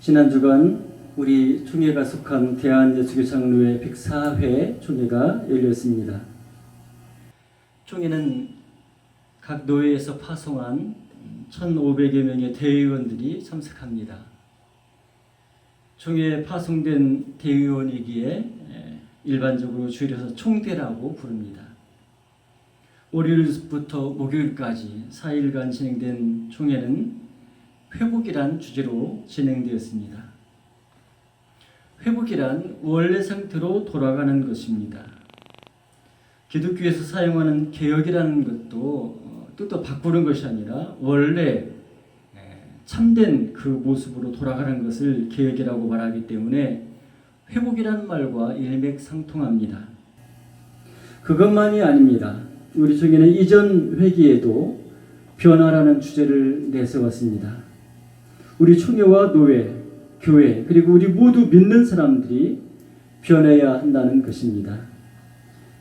지난 주간 우리 총회가 속한 대한예수교 장로회 104회 총회가 열렸습니다. 총회는 각 노회에서 파송한 1,500여 명의 대의원들이 참석합니다. 총회에 파송된 대의원이기에 일반적으로 줄여서 총대라고 부릅니다. 월요일부터 목요일까지 4일간 진행된 총회는 회복이란 주제로 진행되었습니다. 회복이란 원래 상태로 돌아가는 것입니다. 기독교에서 사용하는 개혁이라는 것도 뜻도 바꾸는 것이 아니라 원래 참된 그 모습으로 돌아가는 것을 개혁이라고 말하기 때문에 회복이라는 말과 일맥상통합니다. 그것만이 아닙니다. 우리 총회는 이전 회기에도 변화라는 주제를 내세웠습니다. 우리 총회와 노회, 교회, 그리고 우리 모두 믿는 사람들이 변해야 한다는 것입니다.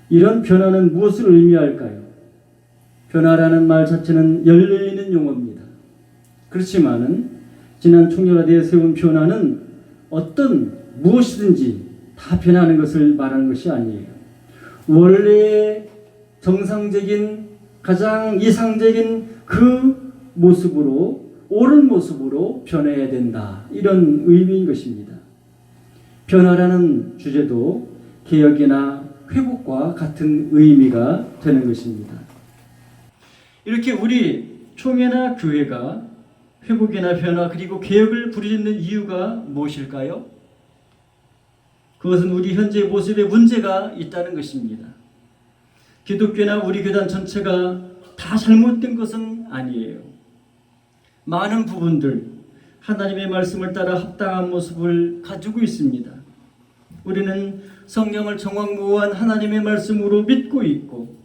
이런 변화는 무엇을 의미할까요? 변화라는 말 자체는 열려있는 용어입니다. 그렇지만은 지난 총회가 내세운 변화는 무엇이든지 다 변하는 것을 말하는 것이 아니에요. 원래의 정상적인 가장 이상적인 그 모습으로 옳은 모습으로 변해야 된다. 이런 의미인 것입니다. 변화라는 주제도 개혁이나 회복과 같은 의미가 되는 것입니다. 이렇게 우리 총회나 교회가 회복이나 변화 그리고 개혁을 부르짖는 이유가 무엇일까요? 그것은 우리 현재의 모습에 문제가 있다는 것입니다. 기독교나 우리 교단 전체가 다 잘못된 것은 아니에요. 많은 부분들 하나님의 말씀을 따라 합당한 모습을 가지고 있습니다. 우리는 성경을 정확무한 하나님의 말씀으로 믿고 있고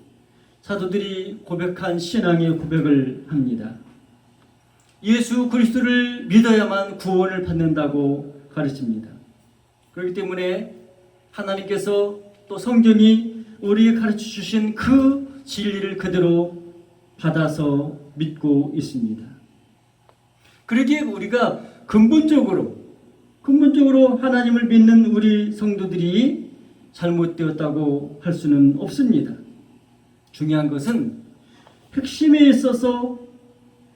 사도들이 고백한 신앙의 고백을 합니다. 예수 그리스도를 믿어야만 구원을 받는다고 가르칩니다. 그렇기 때문에 하나님께서 또 성경이 우리에게 가르쳐 주신 그 진리를 그대로 받아서 믿고 있습니다. 그러기에 우리가 근본적으로 하나님을 믿는 우리 성도들이 잘못되었다고 할 수는 없습니다. 중요한 것은 핵심에 있어서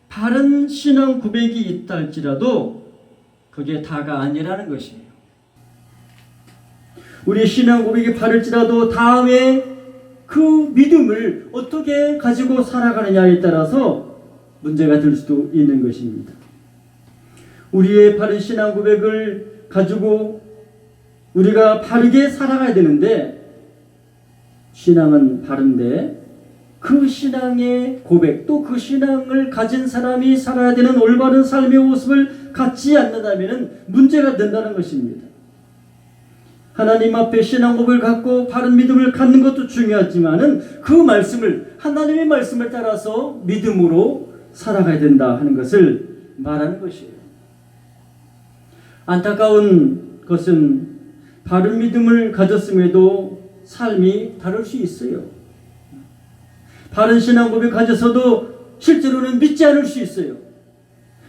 바른 신앙 고백이 있다 할지라도 그게 다가 아니라는 것이에요. 우리 신앙 고백이 바를지라도 다음에 그 믿음을 어떻게 가지고 살아가느냐에 따라서 문제가 될 수도 있는 것입니다. 우리의 바른 신앙 고백을 가지고 우리가 바르게 살아가야 되는데 신앙은 바른데 그 신앙의 고백 또 그 신앙을 가진 사람이 살아야 되는 올바른 삶의 모습을 갖지 않는다면 문제가 된다는 것입니다. 하나님 앞에 신앙 고백을 갖고 바른 믿음을 갖는 것도 중요하지만은 그 말씀을 하나님의 말씀을 따라서 믿음으로 살아가야 된다 하는 것을 말하는 것이에요. 안타까운 것은 바른 믿음을 가졌음에도 삶이 다를 수 있어요. 바른 신앙 고백 가져서도 실제로는 믿지 않을 수 있어요.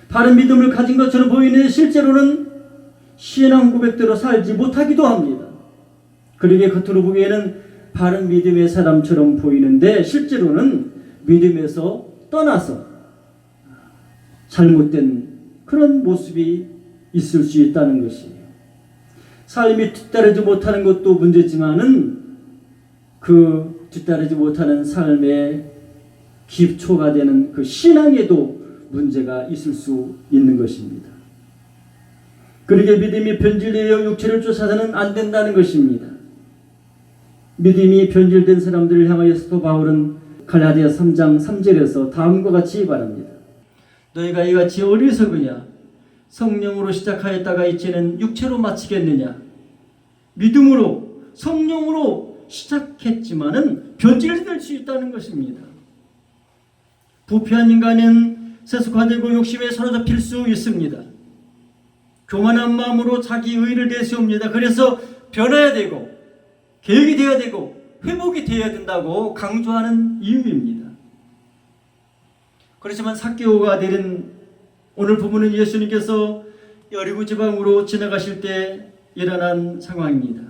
바른 믿음을 가진 것처럼 보이는데 실제로는 신앙 고백대로 살지 못하기도 합니다. 그러기에 겉으로 보기에는 바른 믿음의 사람처럼 보이는데 실제로는 믿음에서 떠나서 잘못된 그런 모습이 있을 수 있다는 것이에요. 삶이 뒤따르지 못하는 것도 문제지만은 그 뒤따르지 못하는 삶의 기초가 되는 그 신앙에도 문제가 있을 수 있는 것입니다. 그러기에 믿음이 변질되어 육체를 쫓아서는 안 된다는 것입니다. 믿음이 변질된 사람들을 향하여 사도 바울은 갈라디아 3장 3절에서 다음과 같이 말합니다. 너희가 이같이 어리석으냐? 성령으로 시작하였다가 이제는 육체로 마치겠느냐? 믿음으로 성령으로 시작했지만은 변질될 수 있다는 것입니다. 부패한 인간은 세속화되고 욕심에 사로잡힐 수 있습니다. 교만한 마음으로 자기 의의를 내세웁니다. 그래서 변해야 되고 개혁이 되어야 되고 회복이 되어야 된다고 강조하는 이유입니다. 그렇지만 삭개오가 내린 오늘 부분은 예수님께서 여리고 지방으로 지나가실 때 일어난 상황입니다.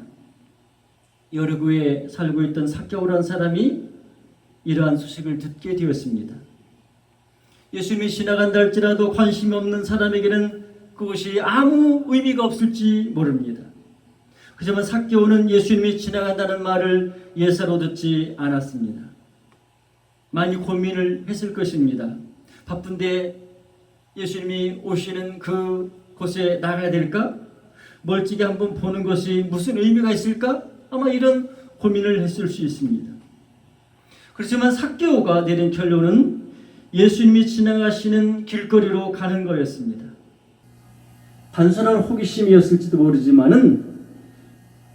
여리고에 살고 있던 삭개오라는 사람이 이러한 소식을 듣게 되었습니다. 예수님이 지나간다 할지라도 관심이 없는 사람에게는 그것이 아무 의미가 없을지 모릅니다. 하지만 삭개오는 예수님이 지나간다는 말을 예사로 듣지 않았습니다. 많이 고민을 했을 것입니다. 바쁜데 예수님이 오시는 그 곳에 나가야 될까? 멀찍이 한번 보는 것이 무슨 의미가 있을까? 아마 이런 고민을 했을 수 있습니다. 그렇지만 삭개오가 내린 결론은 예수님이 지나가시는 길거리로 가는 거였습니다. 단순한 호기심이었을지도 모르지만은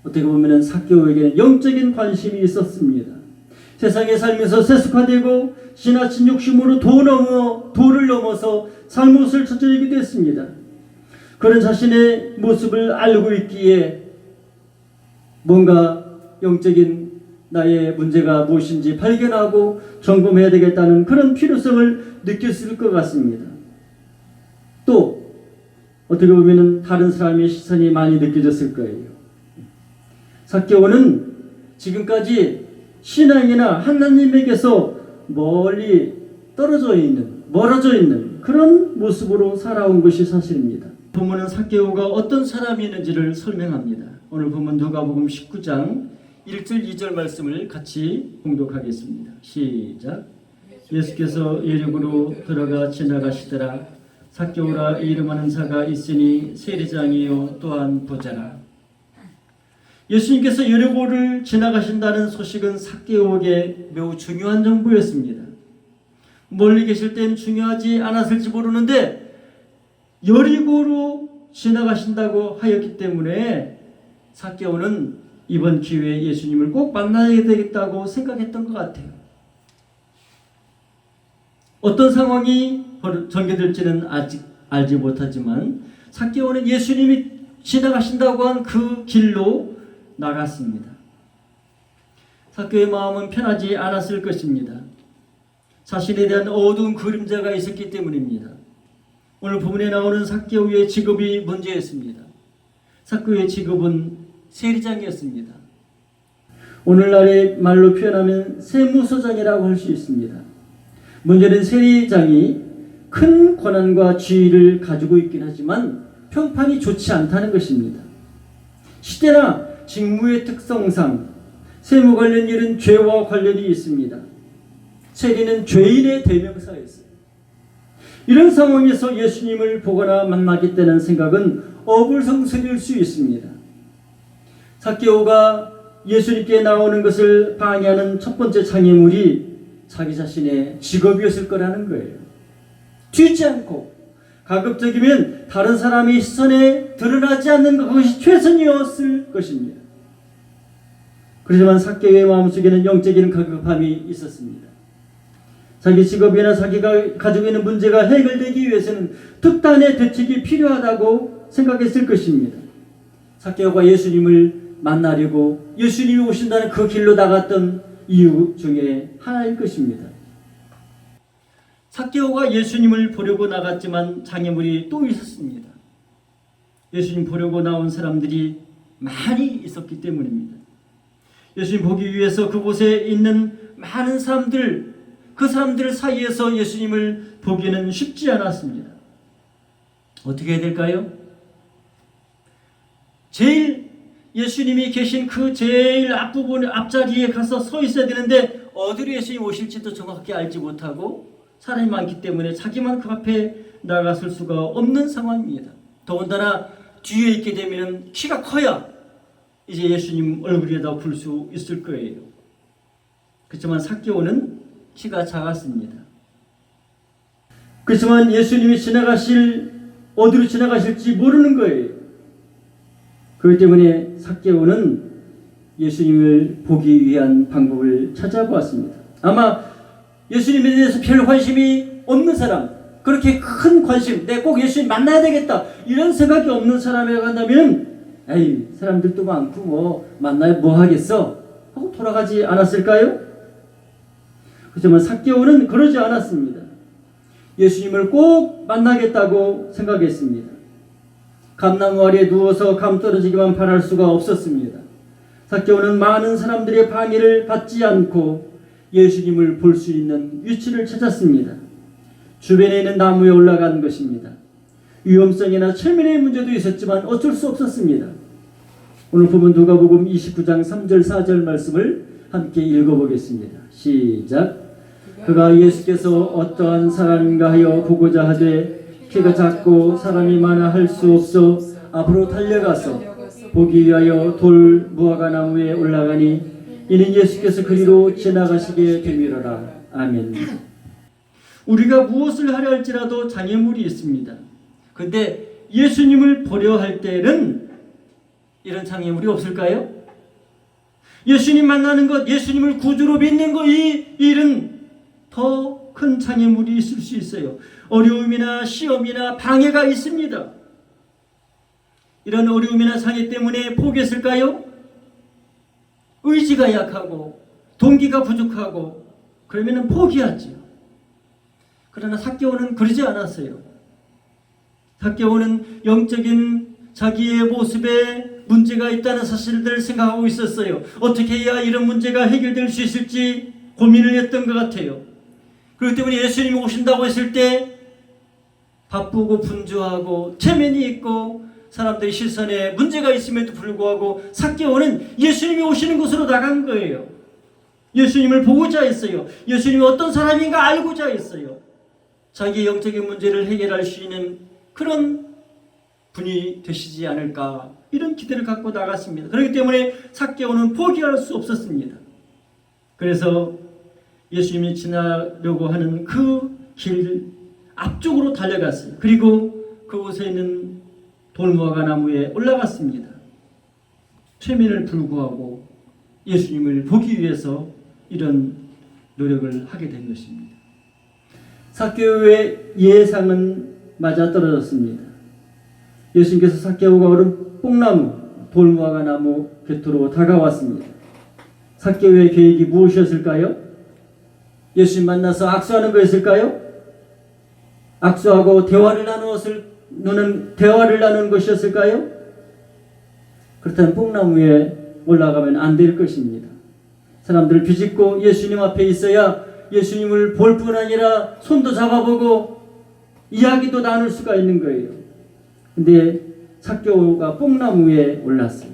어떻게 보면 삭개오에게는 영적인 관심이 있었습니다. 세상에 살면서 세속화되고 지나친 욕심으로 도를 넘어서 잘못을 저지르기도 했습니다. 그런 자신의 모습을 알고 있기에 뭔가 영적인 나의 문제가 무엇인지 발견하고 점검해야 되겠다는 그런 필요성을 느꼈을 것 같습니다. 또 어떻게 보면 다른 사람의 시선이 많이 느껴졌을 거예요. 삭개오는 지금까지 신앙이나 하나님에게서 멀리 떨어져 있는, 멀어져 있는 그런 모습으로 살아온 것이 사실입니다. 본문은 삭개오가 어떤 사람이었는지를 설명합니다. 오늘 본문 누가복음 19장 1절 2절 말씀을 같이 봉독하겠습니다. 시작. 예수께서 여리고로 들어가 지나가시더라. 삭개오라 이름하는 자가 있으니 세리장이요 또한 부자라. 예수님께서 여리고를 지나가신다는 소식은 삭개오에게 매우 중요한 정보였습니다. 멀리 계실 땐 중요하지 않았을지 모르는데 여리고로 지나가신다고 하였기 때문에 삭개오는 이번 기회에 예수님을 꼭 만나야 되겠다고 생각했던 것 같아요. 어떤 상황이 전개될지는 아직 알지 못하지만 삭개오는 예수님이 지나가신다고 한 그 길로 나갔습니다. 삭개오의 마음은 편하지 않았을 것입니다. 자신에 대한 어두운 그림자가 있었기 때문입니다. 오늘 본문에 나오는 삭개오의 직업이 문제였습니다. 삭개오의 직업은 세리장이었습니다. 오늘날의 말로 표현하면 세무서장이라고 할 수 있습니다. 문제는 세리장이 큰 권한과 지위를 가지고 있긴 하지만 평판이 좋지 않다는 것입니다. 시대나 직무의 특성상 세무 관련 일은 죄와 관련이 있습니다. 세리는 죄인의 대명사였어요. 이런 상황에서 예수님을 보거나 만나겠다는 생각은 어불성설일 수 있습니다. 삭개오가 예수님께 나오는 것을 방해하는 첫 번째 장애물이 자기 자신의 직업이었을 거라는 거예요. 튀지 않고 가급적이면 다른 사람의 시선에 드러나지 않는 것이 최선이었을 것입니다. 그렇지만 삭개오의 마음속에는 영적인 가급함이 있었습니다. 자기 직업이나 자기가 가지고 있는 문제가 해결되기 위해서는 특단의 대책이 필요하다고 생각했을 것입니다. 삭개오가 예수님을 만나려고 예수님이 오신다는 그 길로 나갔던 이유 중에 하나일 것입니다. 삭개오가 예수님을 보려고 나갔지만 장애물이 또 있었습니다. 예수님 보려고 나온 사람들이 많이 있었기 때문입니다. 예수님 보기 위해서 그곳에 있는 많은 사람들, 그 사람들 사이에서 예수님을 보기는 쉽지 않았습니다. 어떻게 해야 될까요? 제일 예수님이 계신 그 제일 앞부분, 앞자리에 가서 서 있어야 되는데 어디로 예수님 오실지도 정확하게 알지 못하고 사람이 많기 때문에 자기만 그 앞에 나가설 수가 없는 상황입니다. 더군다나 뒤에 있게 되면 키가 커야 이제 예수님 얼굴에다 볼 수 있을 거예요. 그렇지만 삭개오는 키가 작았습니다. 그렇지만 예수님이 어디로 지나가실지 모르는 거예요. 그렇기 때문에 삭개오는 예수님을 보기 위한 방법을 찾아보았습니다. 아마 예수님에 대해서 별 관심이 없는 사람, 그렇게 큰 관심, 내가 꼭 예수님 만나야 되겠다 이런 생각이 없는 사람이라고 한다면 에이, 사람들도 많고 만나야 뭐 하겠어 하고 돌아가지 않았을까요? 그렇지만 삭개오는 그러지 않았습니다. 예수님을 꼭 만나겠다고 생각했습니다. 감나무 아래에 누워서 감 떨어지기만 바랄 수가 없었습니다. 삭개오는 많은 사람들의 방해를 받지 않고 예수님을 볼 수 있는 위치를 찾았습니다. 주변에 있는 나무에 올라간 것입니다. 위험성이나 체면의 문제도 있었지만 어쩔 수 없었습니다. 오늘 보면 누가복음 29장 3절 4절 말씀을 함께 읽어보겠습니다. 시작. 그가 예수께서 어떠한 사람인가 하여 보고자 하되 키가 작고 사람이 많아 할 수 없어 앞으로 달려가서 보기 위하여 돌 무화과 나무에 올라가니 이는 예수께서 그리로 지나가시게 되미로라. 아멘. 우리가 무엇을 하려 할지라도 장애물이 있습니다. 근데 예수님을 보려 할 때는 이런 장애물이 없을까요? 예수님 만나는 것, 예수님을 구주로 믿는 것, 이 일은 더 큰 장애물이 있을 수 있어요. 어려움이나 시험이나 방해가 있습니다. 이런 어려움이나 장애 때문에 포기했을까요? 의지가 약하고 동기가 부족하고 그러면 포기하죠. 그러나 삭개오는 그러지 않았어요. 삭개오는 영적인 자기의 모습에 문제가 있다는 사실을 생각하고 있었어요. 어떻게 해야 이런 문제가 해결될 수 있을지 고민을 했던 것 같아요. 그렇기 때문에 예수님이 오신다고 했을 때 바쁘고 분주하고 체면이 있고 사람들의 시선에 문제가 있음에도 불구하고 삭개오는 예수님이 오시는 곳으로 나간 거예요. 예수님을 보고자 했어요. 예수님이 어떤 사람인가 알고자 했어요. 자기의 영적인 문제를 해결할 수 있는 그런 분이 되시지 않을까, 이런 기대를 갖고 나갔습니다. 그렇기 때문에 삭개오는 포기할 수 없었습니다. 그래서 예수님이 지나려고 하는 그 길 앞쪽으로 달려갔어요. 그리고 그곳에 있는 돌무화과 나무에 올라갔습니다. 최면을 불구하고 예수님을 보기 위해서 이런 노력을 하게 된 것입니다. 삭개오의 예상은 맞아떨어졌습니다. 예수님께서 삭개오가 오른 뽕나무, 돌무화과 나무 곁으로 다가왔습니다. 삭개오의 계획이 무엇이었을까요? 예수님 만나서 악수하는 거였을까요? 악수하고 대화를 나누는 것이었을까요? 그렇다면 뽕나무에 올라가면 안 될 것입니다. 사람들을 비집고 예수님 앞에 있어야 예수님을 볼 뿐 아니라 손도 잡아보고 이야기도 나눌 수가 있는 거예요. 근데 삭개오가 뽕나무에 올랐어요.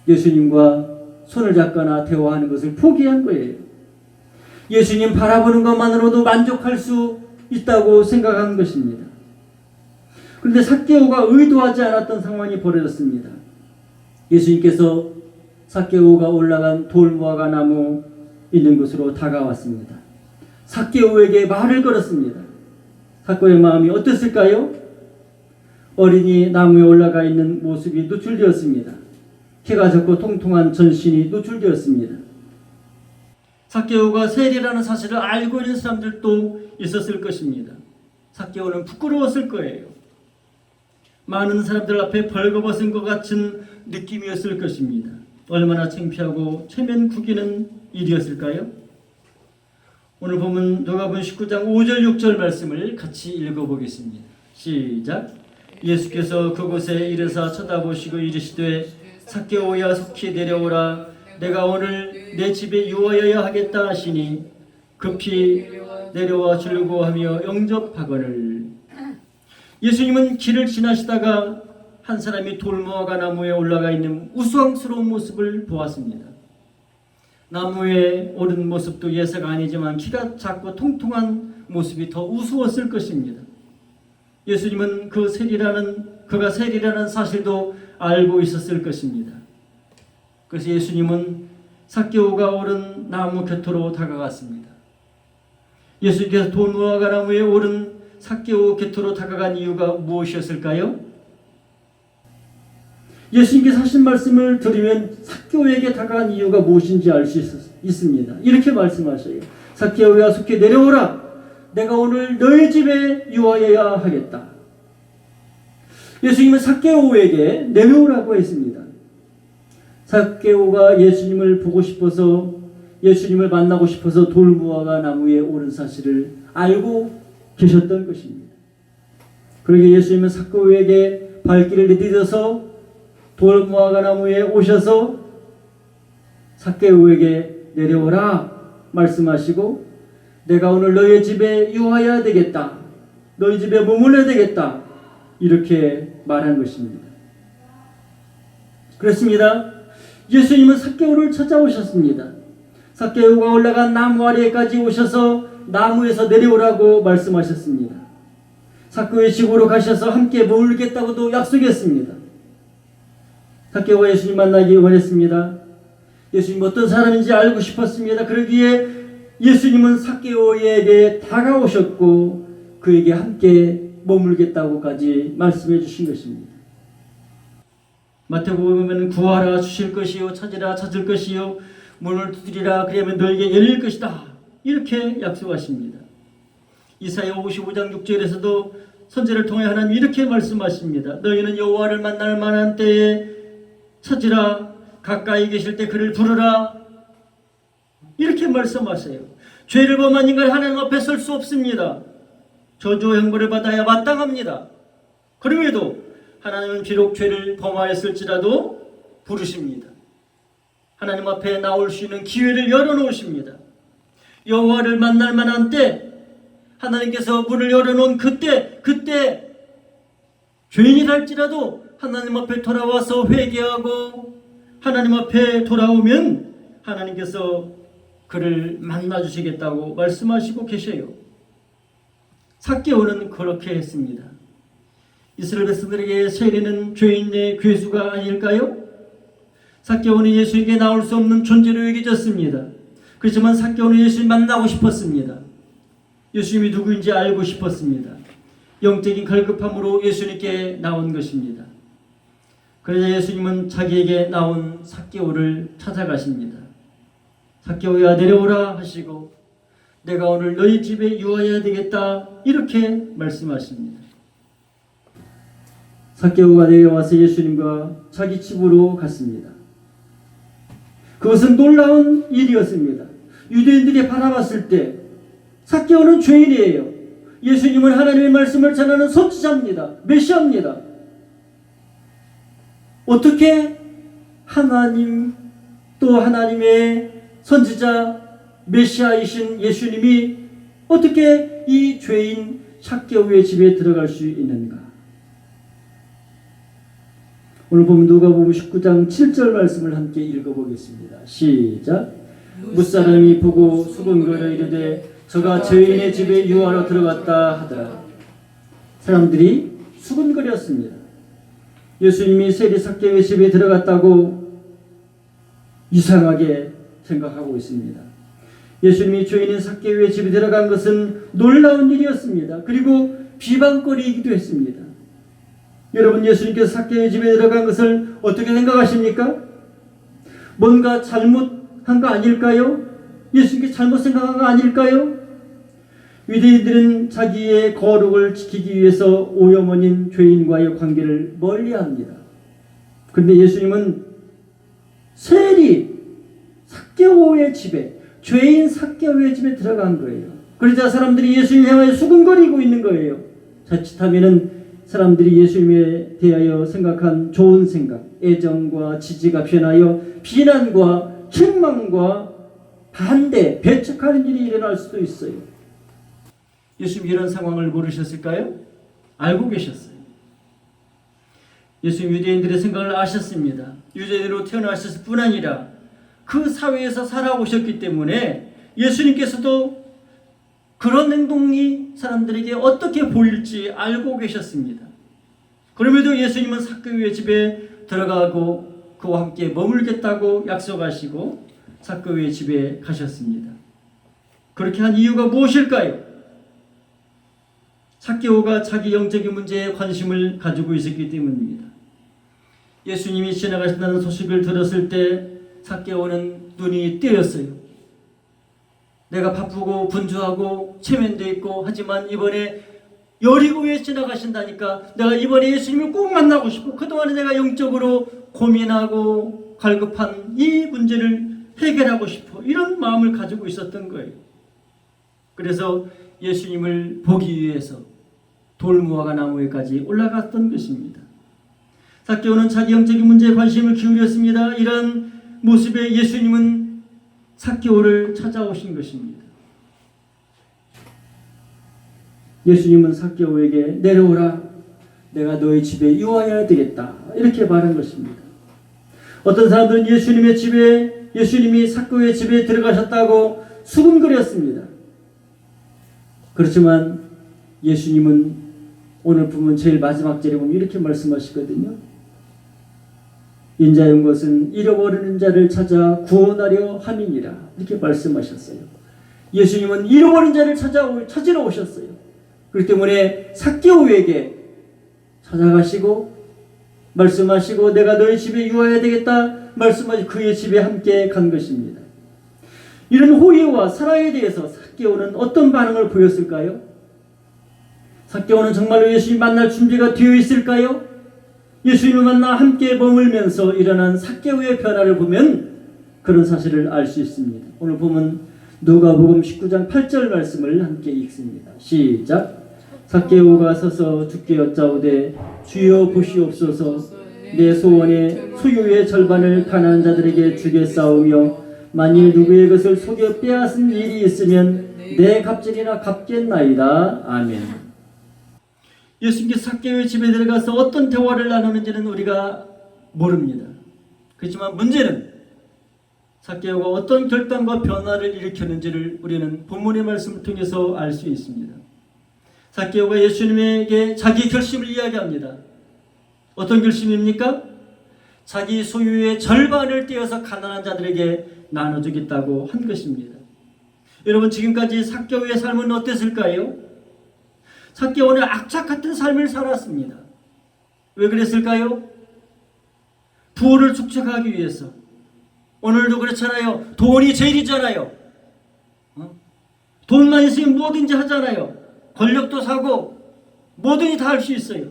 예수님과 손을 잡거나 대화하는 것을 포기한 거예요. 예수님 바라보는 것만으로도 만족할 수 있다고 생각한 것입니다. 그런데 삭개오가 의도하지 않았던 상황이 벌어졌습니다. 예수님께서 삭개오가 올라간 돌무화과 나무 있는 곳으로 다가왔습니다. 삭개오에게 말을 걸었습니다. 삭개오의 마음이 어땠을까요? 어린이 나무에 올라가 있는 모습이 노출되었습니다. 키가 작고 통통한 전신이 노출되었습니다. 삭개오가 세리라는 사실을 알고 있는 사람들도 있었을 것입니다. 삭개오는 부끄러웠을 거예요. 많은 사람들 앞에 벌거벗은 것 같은 느낌이었을 것입니다. 얼마나 창피하고 체면 구기는 일이었을까요? 오늘 보면 누가복음 19장 5절 6절 말씀을 같이 읽어보겠습니다. 시작. 예수께서 그곳에 이르사 쳐다보시고 이르시되 삭개오야 속히 내려오라. 내가 오늘 내 집에 유하여야 하겠다 하시니 급히 내려와 주려고 하며 영접하거늘. 예수님은 길을 지나시다가 한 사람이 돌무화과 나무에 올라가 있는 우스꽝스러운 모습을 보았습니다. 나무에 오른 모습도 예사가 아니지만 키가 작고 통통한 모습이 더 우스웠을 것입니다. 예수님은 그가 세리라는 사실도 알고 있었을 것입니다. 그래서 예수님은 삭개오가 오른 나무 곁으로 다가갔습니다. 예수님께서 돌무화과 나무에 오른 삭개오 곁으로 다가간 이유가 무엇이었을까요? 예수님께서 하신 말씀을 들으면 삭개오에게 다가간 이유가 무엇인지 알 수 있습니다. 이렇게 말씀하셔요. 삭개오야 속히 내려오라. 내가 오늘 너의 집에 유하여야 하겠다. 예수님은 삭개오에게 내려오라고 했습니다. 삭개오가 예수님을 보고 싶어서, 예수님을 만나고 싶어서 돌무화과 나무에 오른 사실을 알고 계셨던 것입니다. 그러게 예수님은 삭개오에게 발길을 내딛어서 돌무화과 나무에 오셔서 삭개오에게 내려오라 말씀하시고 내가 오늘 너희 집에 유하여야 되겠다. 너희 집에 머물러야 되겠다. 이렇게 말한 것입니다. 그렇습니다. 예수님은 삭개오를 찾아오셨습니다. 삭개오가 올라간 나무 아래까지 오셔서 나무에서 내려오라고 말씀하셨습니다. 삭개오의 집으로 가셔서 함께 머물겠다고도 약속했습니다. 삭개오가 예수님 만나기 원했습니다. 예수님 어떤 사람인지 알고 싶었습니다. 그러기에 예수님은 삭개오에게 다가오셨고 그에게 함께 머물겠다고까지 말씀해 주신 것입니다. 마태복음에 보면 구하라 주실 것이요 찾으라 찾을 것이요 문을 두드리라 그러면 너에게 열릴 것이다. 이렇게 약속하십니다. 이사야 55장 6절에서도 선지를 통해 하나님 이렇게 말씀하십니다. 너희는 여호와를 만날 만한 때에 찾으라 가까이 계실 때 그를 부르라. 이렇게 말씀하세요. 죄를 범한 인간 하나님 앞에 설 수 없습니다. 저주와 형벌을 받아야 마땅합니다. 그럼에도 하나님은 비록 죄를 범하였을지라도 부르십니다. 하나님 앞에 나올 수 있는 기회를 열어놓으십니다. 여호와를 만날 만한 때 하나님께서 문을 열어놓은 그때 죄인이랄지라도 하나님 앞에 돌아와서 회개하고 하나님 앞에 돌아오면 하나님께서 그를 만나주시겠다고 말씀하시고 계셔요. 삭개오는 그렇게 했습니다. 이스라엘 백성들에게 세례는 죄인의 괴수가 아닐까요? 삭개오는 예수에게 나올 수 없는 존재로 여겨졌습니다. 그렇지만 삭개오는 예수님 만나고 싶었습니다. 예수님이 누구인지 알고 싶었습니다. 영적인 갈급함으로 예수님께 나온 것입니다. 그러자 예수님은 자기에게 나온 삭개오를 찾아가십니다. 삭개오야 내려오라 하시고 내가 오늘 너희 집에 유하여야 되겠다 이렇게 말씀하십니다. 삭개오가 내려와서 예수님과 자기 집으로 갔습니다. 그것은 놀라운 일이었습니다. 유대인들이 바라봤을 때 삭개오는 죄인이에요. 예수님은 하나님의 말씀을 전하는 선지자입니다. 메시아입니다. 어떻게 하나님 또 하나님의 선지자 메시아이신 예수님이 어떻게 이 죄인 삭개오의 집에 들어갈 수 있는가? 오늘 보면 누가복음 19장 7절 말씀을 함께 읽어보겠습니다. 시작. 무사람이 보고 수군거려 이르되 저가 죄인의 집에 유하러 들어갔다 하더라. 사람들이 수군거렸습니다. 예수님이 세리 삭개오의 집에 들어갔다고 이상하게 생각하고 있습니다. 예수님이 죄인인 삭개오의 집에 들어간 것은 놀라운 일이었습니다. 그리고 비방거리이기도 했습니다. 여러분, 예수님께서 삭개오의 집에 들어간 것을 어떻게 생각하십니까? 뭔가 잘못한 거 아닐까요? 예수님께 잘못 생각한 거 아닐까요? 유대인들은 자기의 거룩을 지키기 위해서 오염원인 죄인과의 관계를 멀리합니다. 그런데 예수님은 세리 삭개오의 집에, 죄인 삭개오의 집에 들어간 거예요. 그러자 사람들이 예수님 향하여 수군거리고 있는 거예요. 자칫하면은 사람들이 예수님에 대하여 생각한 좋은 생각, 애정과 지지가 변하여 비난과 책망과 반대, 배척하는 일이 일어날 수도 있어요. 예수님이 이런 상황을 모르셨을까요? 알고 계셨어요. 예수님 유대인들의 생각을 아셨습니다. 유대인으로 태어나셨을 뿐 아니라 그 사회에서 살아오셨기 때문에 예수님께서도 그런 행동이 사람들에게 어떻게 보일지 알고 계셨습니다. 그럼에도 예수님은 삭개오의 집에 들어가고 그와 함께 머물겠다고 약속하시고 삭개오의 집에 가셨습니다. 그렇게 한 이유가 무엇일까요? 삭개오가 자기 영적인 문제에 관심을 가지고 있었기 때문입니다. 예수님이 지나가신다는 소식을 들었을 때 삭개오는 눈이 뜨였어요. 내가 바쁘고 분주하고 체면도 있고 하지만 이번에 여리고에 지나가신다니까 내가 이번에 예수님을 꼭 만나고 싶고 그동안에 내가 영적으로 고민하고 갈급한 이 문제를 해결하고 싶어 이런 마음을 가지고 있었던 거예요. 그래서 예수님을 보기 위해서 돌무화과 나무에까지 올라갔던 것입니다. 삭개오는 자기 영적인 문제에 관심을 기울였습니다. 이런 모습에 예수님은 삭개오를 찾아오신 것입니다. 예수님은 삭개오에게 내려오라, 내가 너의 집에 유하여야 되겠다, 이렇게 말한 것입니다. 어떤 사람들은 예수님이 삭개오의 집에 들어가셨다고 수군거렸습니다. 그렇지만 예수님은 오늘 보면 제일 마지막 절에 보면 이렇게 말씀하시거든요. 인자의 온 것은 잃어버리는 자를 찾아 구원하려 함이니라, 이렇게 말씀하셨어요. 예수님은 잃어버린 자를 찾으러 오셨어요. 그렇기 때문에 삭개오에게 찾아가시고 말씀하시고 내가 너희 집에 유하여야 되겠다 말씀하시고 그의 집에 함께 간 것입니다. 이런 호의와 사랑에 대해서 삭개오는 어떤 반응을 보였을까요? 삭개오는 정말로 예수님 만날 준비가 되어 있을까요? 예수님을 만나 함께 머물면서 일어난 삭개오의 변화를 보면 그런 사실을 알 수 있습니다. 오늘 보면 누가복음 19장 8절 말씀을 함께 읽습니다. 시작. 삭개오가 서서 주께 여짜오되 주여 보시옵소서, 내 소원의 소유의 절반을 가난한 자들에게 주겠사오며 만일 누구의 것을 속여 빼앗은 일이 있으면 내 갑질이나 갚겠나이다. 아멘. 예수님께서 삭개오의 집에 들어가서 어떤 대화를 나누는지는 우리가 모릅니다. 그렇지만 문제는 삭개오가 어떤 결단과 변화를 일으켰는지를 우리는 본문의 말씀을 통해서 알 수 있습니다. 삭개오가 예수님에게 자기 결심을 이야기합니다. 어떤 결심입니까? 자기 소유의 절반을 떼어서 가난한 자들에게 나눠주겠다고 한 것입니다. 여러분, 지금까지 삭개오의 삶은 어땠을까요? 삭개오는 악착 같은 삶을 살았습니다. 왜 그랬을까요? 부를 축적하기 위해서. 오늘도 그렇잖아요. 돈이 제일이잖아요. 돈만 있으면 뭐든지 하잖아요. 권력도 사고 뭐든지 다 할 수 있어요.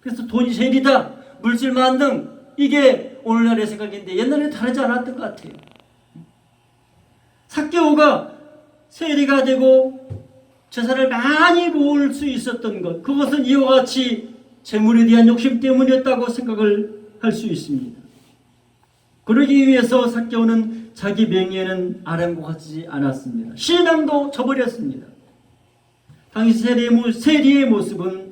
그래서 돈이 제일이다, 물질 만능, 이게 오늘날의 생각인데 옛날에 다르지 않았던 것 같아요. 삭개오가 세리가 되고 재산을 많이 모을 수 있었던 것, 그것은 이와 같이 재물에 대한 욕심 때문이었다고 생각을 할 수 있습니다. 그러기 위해서 삭개오는 자기 명예는 아랑곳하지 않았습니다. 신앙도 저버렸습니다. 당시 세리의 모습은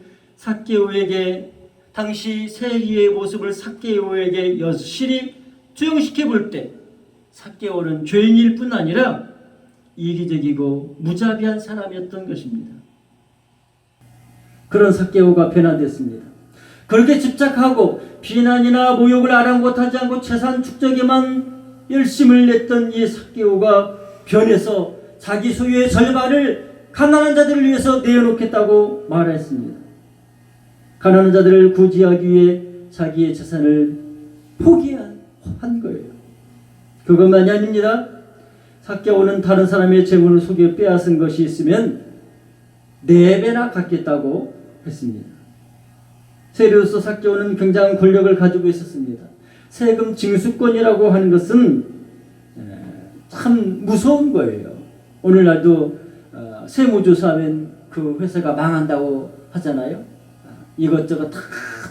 당시 세리의 모습을 삭개오에게 여실히 투영시켜 볼 때 삭개오는 죄인일 뿐 아니라 이기적이고 무자비한 사람이었던 것입니다. 그런 삭개오가 변화됐습니다. 그렇게 집착하고 비난이나 모욕을 아랑곳하지 않고 재산 축적에만 열심을 냈던 이 삭개오가 변해서 자기 소유의 절반을 가난한 자들을 위해서 내어놓겠다고 말했습니다. 가난한 자들을 구제하기 위해 자기의 재산을 포기한 거예요. 그것만이 아닙니다. 삭개오는 다른 사람의 재물을 속여 빼앗은 것이 있으면 4배나 갚겠다고 했습니다. 세리로서 삭개오는 굉장한 권력을 가지고 있었습니다. 세금 징수권이라고 하는 것은 참 무서운 거예요. 오늘날도 세무조사하면 그 회사가 망한다고 하잖아요. 이것저것 다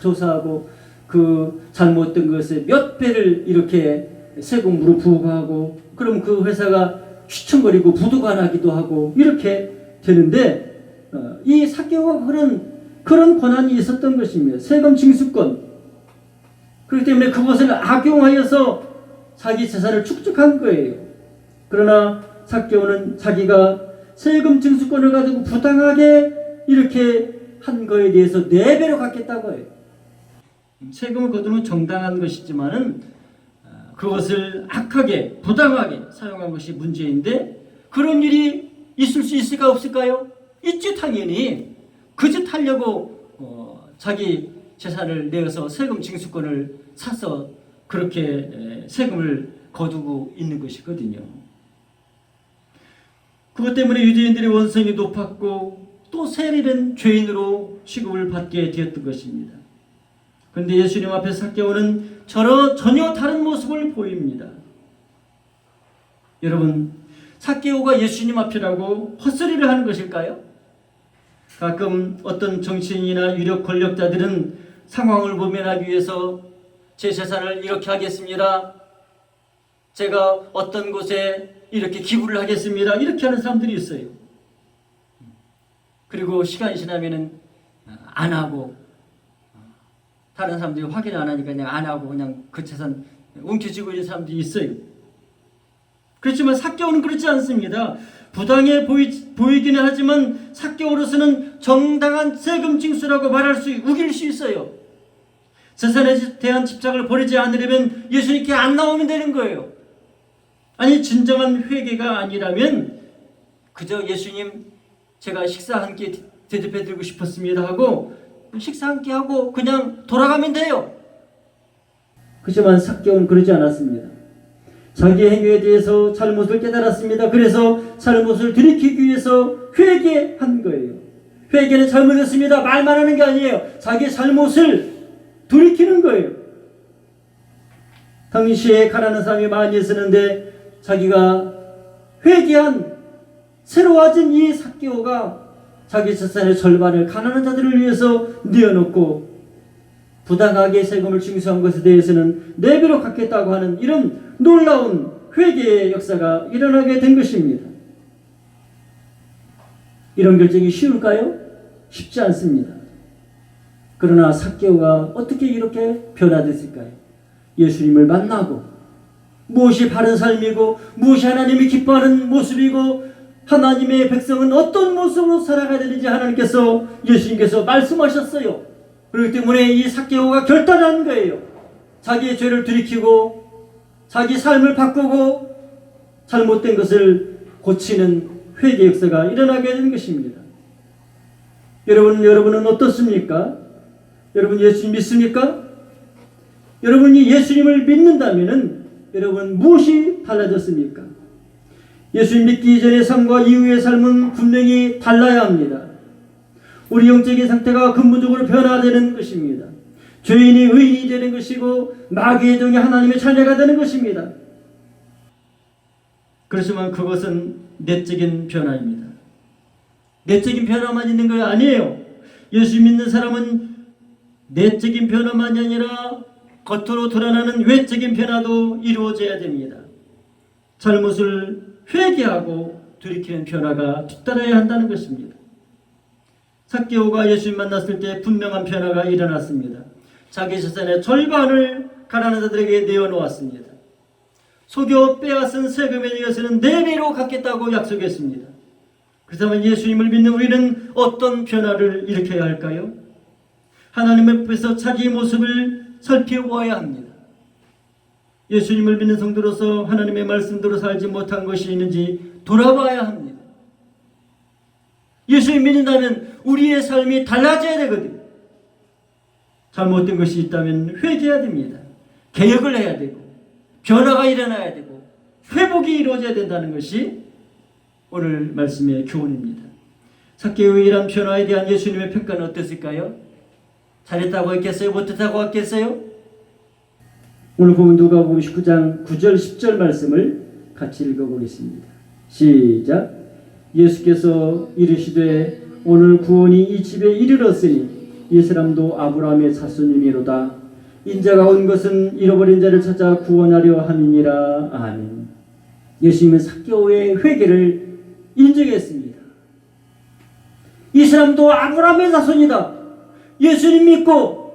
조사하고 그 잘못된 것에 몇 배를 이렇게 세금으로 부과하고 그럼 그 회사가 휘청거리고 부도가 나기도 하고 이렇게 되는데 이 삭개오가 그런 권한이 있었던 것입니다. 세금 징수권. 그렇기 때문에 그것을 악용하여서 자기 재산을 축적한 거예요. 그러나 삭개오는 자기가 세금 징수권을 가지고 부당하게 이렇게 한 거에 대해서 4배로 갚겠다고 해요. 세금을 거두는 정당한 것이지만은 그것을 악하게 부당하게 사용한 것이 문제인데 그런 일이 있을 수 있을까 없을까요? 있지 당연히. 그 짓 하려고 자기 재산을 내어서 세금 징수권을 사서 그렇게 세금을 거두고 있는 것이거든요. 그것 때문에 유대인들의 원성이 높았고 또 세리는 죄인으로 취급을 받게 되었던 것입니다. 그런데 예수님 앞에 삭개오는 전혀 다른 모습을 보입니다. 여러분, 삭개오가 예수님 앞이라고 헛소리를 하는 것일까요? 가끔 어떤 정치인이나 유력 권력자들은 상황을 모면하기 위해서 제 재산을 이렇게 하겠습니다. 제가 어떤 곳에 이렇게 기부를 하겠습니다. 이렇게 하는 사람들이 있어요. 그리고 시간이 지나면은 안 하고, 다른 사람들이 확인 안 하니까 그냥 안 하고 그냥 그 재산 움켜쥐고 있는 사람들이 있어요. 그렇지만 삭개오는 그렇지 않습니다. 부당해 보이기는 하지만 삭개오로서는 정당한 세금 징수라고 우길 수 있어요. 재산에 대한 집착을 버리지 않으려면 예수님께 안 나오면 되는 거예요. 아니, 진정한 회개가 아니라면 그저 예수님, 제가 식사 한 끼 대접해 드리고 싶었습니다 하고 식사 한 끼 하고 그냥 돌아가면 돼요. 그렇지만 삭개오는 그러지 않았습니다. 자기의 행위에 대해서 잘못을 깨달았습니다. 그래서 잘못을 돌이키기 위해서 회개한 거예요. 회개는 잘못했습니다. 말만 하는 게 아니에요. 자기의 잘못을 돌이키는 거예요. 당시에 가난한 사람이 많이 있었는데 자기가 회개한 새로워진 이 삭개오가 자기 재산의 절반을 가난한 자들을 위해서 내어놓고 부당하게 세금을 징수한 것에 대해서는 내비로 갚겠다고 하는 이런 놀라운 회개의 역사가 일어나게 된 것입니다. 이런 결정이 쉬울까요? 쉽지 않습니다. 그러나 삭개오가 어떻게 이렇게 변화됐을까요? 예수님을 만나고 무엇이 바른 삶이고 무엇이 하나님이 기뻐하는 모습이고 하나님의 백성은 어떤 모습으로 살아가야 되는지 하나님께서, 예수님께서 말씀하셨어요. 그렇기 때문에 이 삭개오가 결단한 거예요. 자기의 죄를 돌이키고 자기 삶을 바꾸고 잘못된 것을 고치는 회개 역사가 일어나게 되는 것입니다. 여러분은 어떻습니까? 여러분 예수님 믿습니까? 여러분이 예수님을 믿는다면은 여러분 무엇이 달라졌습니까? 예수님 믿기 이전의 삶과 이후의 삶은 분명히 달라야 합니다. 우리 영적인 상태가 근본적으로 변화되는 것입니다. 죄인이 의인이 되는 것이고 마귀의 종이 하나님의 자녀가 되는 것입니다. 그렇지만 그것은 내적인 변화입니다. 내적인 변화만 있는 거 아니에요. 예수 믿는 사람은 내적인 변화만이 아니라 겉으로 드러나는 외적인 변화도 이루어져야 됩니다. 잘못을 회개하고 돌이키는 변화가 뒤따라야 한다는 것입니다. 삭개오가 예수님 만났을 때 분명한 변화가 일어났습니다. 자기 재산의 절반을 가난한 자들에게 내어놓았습니다. 속여 빼앗은 세금에 대해서는 4배로 갚겠다고 약속했습니다. 그렇다면 예수님을 믿는 우리는 어떤 변화를 일으켜야 할까요? 하나님 앞에서 자기 모습을 살펴보아야 합니다. 예수님을 믿는 성도로서 하나님의 말씀대로 살지 못한 것이 있는지 돌아봐야 합니다. 예수님 믿는다면 우리의 삶이 달라져야 되거든요. 잘못된 것이 있다면 회개해야 됩니다. 개혁을 해야 되고 변화가 일어나야 되고 회복이 이루어져야 된다는 것이 오늘 말씀의 교훈입니다. 삭개오의 이런 변화에 대한 예수님의 평가는 어땠을까요? 잘했다고 했겠어요? 못했다고 했겠어요? 오늘 보면 누가복음 19장 9절 10절 말씀을 같이 읽어보겠습니다. 시작. 예수께서 이르시되 오늘 구원이 이 집에 이르렀으니 이 사람도 아브라함의 자손이미로다. 인자가 온 것은 잃어버린 자를 찾아 구원하려 함이니라. 아멘. 예수님은 삭개오의 회개를 인정했습니다. 이 사람도 아브라함의 자손이다. 예수님 믿고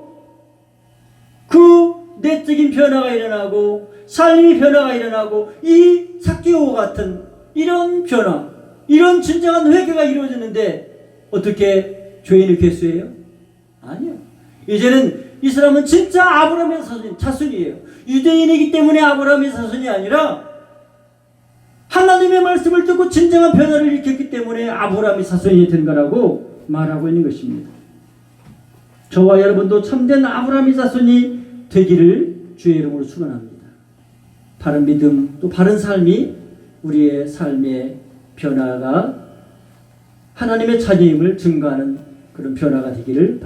그 내적인 변화가 일어나고 삶의 변화가 일어나고 이 삭개오 같은 이런 변화, 이런 진정한 회개가 이루어졌는데 어떻게 죄인을 괴수해요? 아니요. 이제는 이 사람은 진짜 아브라함의 자손이에요. 유대인이기 때문에 아브라함의 자손이 아니라 하나님의 말씀을 듣고 진정한 변화를 일으켰기 때문에 아브라함의 자손이 된 거라고 말하고 있는 것입니다. 저와 여러분도 참된 아브라함의 자손이 되기를 주의 이름으로 축원합니다. 바른 믿음 또 바른 삶이 우리의 삶의 변화가 하나님의 자녀임을 증거하는 그런 변화가 되기를